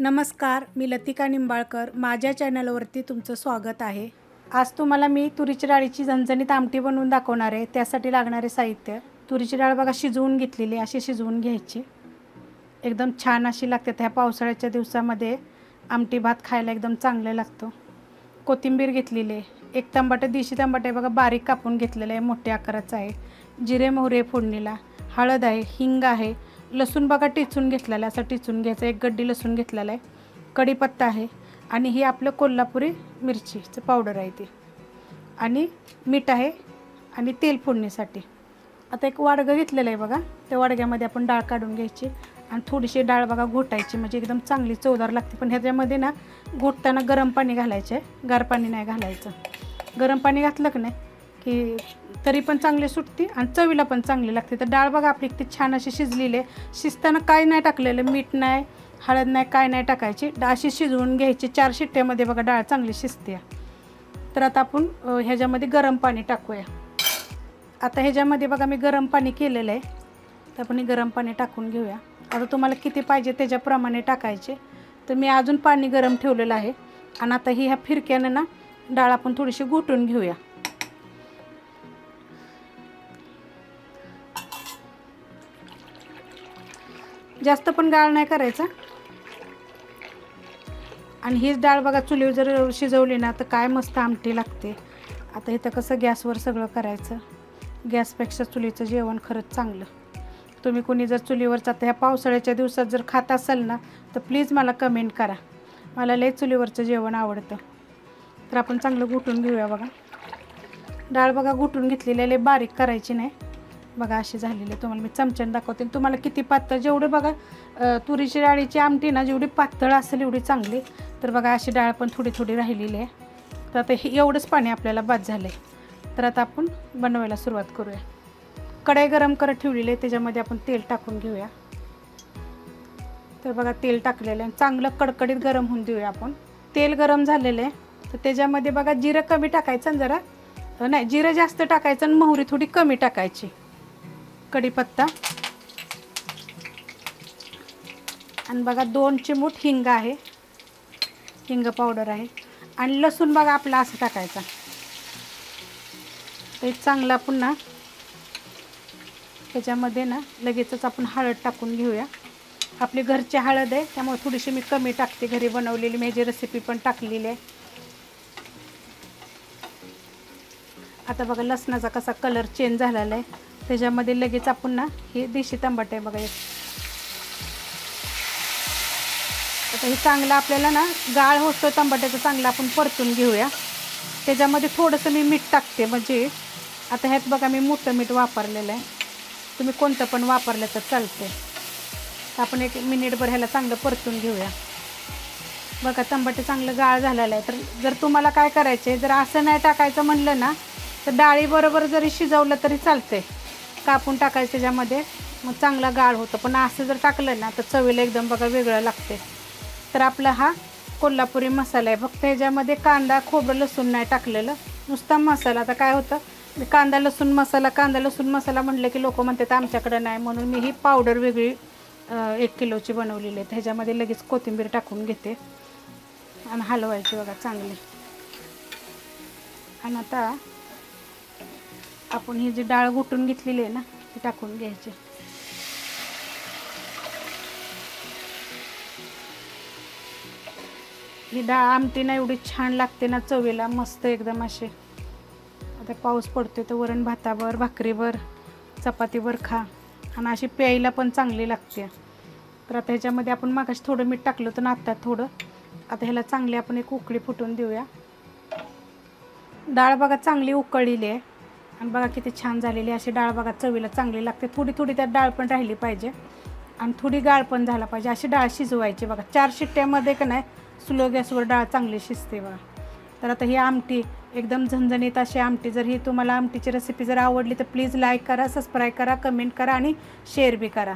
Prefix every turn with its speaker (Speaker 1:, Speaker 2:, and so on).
Speaker 1: नमस्कार, मी लतिका निंबाळकर. माझ्या चॅनलवरती तुमचं स्वागत आहे. आज तुम्हाला मी तुरीची डाळीची झणझणीत आमटी बनवून दाखवणार आहे. त्यासाठी लागणारे साहित्य: तुरीची डाळ बघा शिजवून घेतलेली, अशी शिजवून घ्यायची. एकदम छान अशी लागते. ह्या पावसाळ्याच्या दिवसामध्ये आमटी भात खायला एकदम चांगलं लागतं. कोथिंबीर घेतलेली आहे. एक टमाटर, देशी टमाटर आहे बघा, बारीक कापून घेतलेलं आहे, मोठ्या आकाराचं आहे. जिरे मोहरे फोडणीला, हळद आहे, हिंग आहे, लसूण बघा टिचून घेतलेला आहे, असं टिचून घ्यायचं. एक गड्डी लसूण घेतलेला आहे, कढीपत्ता आहे आणि ही आपलं कोल्हापुरी मिरचीचं पावडर आहे ती, आणि मीठ आहे आणि तेल फोडणीसाठी. आता एक वाडगं घेतलेलं आहे बघा, त्या वाडग्यामध्ये आपण डाळ काढून घ्यायची आणि थोडीशी डाळ बघा घोटायची, म्हणजे एकदम चांगली चवदार लागते. पण ह्याच्यामध्ये ना घोटताना गरम पाणी घालायचं आहे, गार पाणी नाही घालायचं. गरम पाणी घातलं की नाही की तरी पण चांगली सुटते आणि चवीला पण चांगली लागते. तर डाळ बघा आपली किती छान अशी शिजलेली आहे. शिजताना काय नाही टाकलेलं, मीठ नाही, हळद नाही, काय नाही टाकायची. डाळ अशी शिजवून घ्यायची. 4 शिट्ट्यामध्ये बघा डाळ चांगली शिजते. तर आता आपण ह्याच्यामध्ये गरम पाणी टाकूया. आता ह्याच्यामध्ये बघा मी गरम पाणी केलेलं आहे, तर आपण हे गरम पाणी टाकून घेऊया. आता तुम्हाला किती पाहिजे त्याच्याप्रमाणे टाकायचे. तर मी अजून पाणी गरम ठेवलेलं आहे आणि आता ह्या फिरक्याने ना डाळ आपण थोडीशी घोटून घेऊया. जास्त पण गाळ नाही करायचा. आणि हीच डाळ बघा चुलीवर जर शिजवली ना तर काय मस्त आमटी लागते. आता इथं कसं गॅसवर सगळं करायचं, गॅसपेक्षा चुलीचं जेवण खरंच चांगलं. तुम्ही कोणी जर चुलीवरचं आता ह्या पावसाळ्याच्या दिवसात जर खात असाल ना तर प्लीज मला कमेंट करा. मला लय चुलीवरचं जेवण आवडतं. तर आपण चांगलं घुटून घेऊया. बघा डाळ बघा घुटून घेतलेली, लय बारीक करायची नाही बघा, अशी झालेली. तुम्हाला मी चमच्याने दाखवते. तुम्हाला किती पातळ, जेवढे बघा तुरीची डाळीची आमटी ना जेवढी पातळ असेल एवढी चांगली. तर बघा अशी डाळ पण थोडी थोडी राहिलेली आहे. तर आता हे एवढंच पाणी आपल्याला बाद झालं आहे. तर आता आपण बनवायला सुरुवात करूया. कढई गरम करत ठेवलेली आहे, त्याच्यामध्ये आपण तेल टाकून घेऊया. तर बघा तेल टाकलेलं आहे, चांगलं कडकडीत गरम होऊन देऊया आपण. तेल गरम झालेलं आहे तर त्याच्यामध्ये बघा जिरं कमी टाकायचं, जरा नाही जिरं जास्त टाकायचं आणि मोहरी थोडी कमी टाकायची. कढीपत्ता आणि बघा 2 चिमूट हिंग आहे, हिंग पावडर आहे. आणि लसूण बघा आपला असं टाकायचा. ते चांगला पुन्हा त्याच्यामध्ये ना लगेचच आपण हळद टाकून घेऊया. आपली घरची हळद आहे त्यामुळे थोडीशी मी कमी टाकते, घरी बनवलेली मी ह्याची रेसिपी पण टाकलेली आहे. आता बघा लसणाचा कसा कलर चेंज झालेला आहे. त्याच्यामध्ये लगेच आपण ना हे देशी टमाटर आहे बघा एक. आता हे चांगलं आपल्याला ना गाळ होतो टमाट्याचं, चांगलं आपण परतून घेऊया. त्याच्यामध्ये थोडंसं मी मीठ टाकते, म्हणजे आता ह्यात बघा मी मोठं मीठ वापरलेलं आहे, तुम्ही कोणतं पण वापरलं तर चालते. तर आपण 1 मिनिटभर ह्याला चांगलं परतून घेऊया. बघा टमाटे चांगलं गाळ झालेलं आहे. तर जर तुम्हाला काय करायचं आहे, जर असं नाही टाकायचं म्हणलं ना तर डाळीबरोबर जरी शिजवलं तरी चालते, कापून टाकायचं त्याच्यामध्ये, मग चांगला गाळ होतं. पण असं जर टाकलं ना तर चवीला एकदम बघा वेगळं लागते. तर आपला हा कोल्हापुरी मसाला आहे. फक्त ह्याच्यामध्ये कांदा खोबरं लसूण नाही टाकलेलं, नुसता मसाला. आता काय होतं, कांदा लसूण मसाला म्हटलं की लोक म्हणतात आमच्याकडं नाही, म्हणून मी ही पावडर वेगळी 1 किलोची बनवलेली आहे. ह्याच्यामध्ये लगेच कोथिंबीर टाकून घेते आणि हलवायची बघा चांगली. आणि आता आपण ही जी डाळ घुटून घेतलेली आहे ना ती टाकून घ्यायची. ही डाळ आमटी ना एवढी छान लागते ना चवीला, मस्त एकदम असे. आता पाऊस पडतोय तर वरण भातावर, भाकरीवर, चपातीवर खा, आणि अशी प्यायला पण चांगली लागते. तर आता ह्याच्यामध्ये आपण मागाशी थोडं मीठ टाकलं होतं ना, आता थोडं. आता ह्याला चांगली आपण एक उकळी फुटून देऊया. डाळ बघा चांगली उकळलेली आहे आणि बघा किती छान झालेली. अशी डाळ बघा चवीला चांगली लागते. थोडी थोडी त्यात डाळ पण राहिली पाहिजे आणि थोडी गाळ पण झाला पाहिजे. अशी डाळ शिजवायची बघा. 4 शिट्ट्यामध्ये का नाही स्लो गॅसवर डाळ चांगली शिजते बघा. तर आता ही आमटी एकदम झणझणीत अशी आमटी. जर ही तुम्हाला आमटीची रेसिपी जर आवडली तर प्लीज लाईक करा, सबस्क्राईब करा, कमेंट करा आणि शेअर बी करा.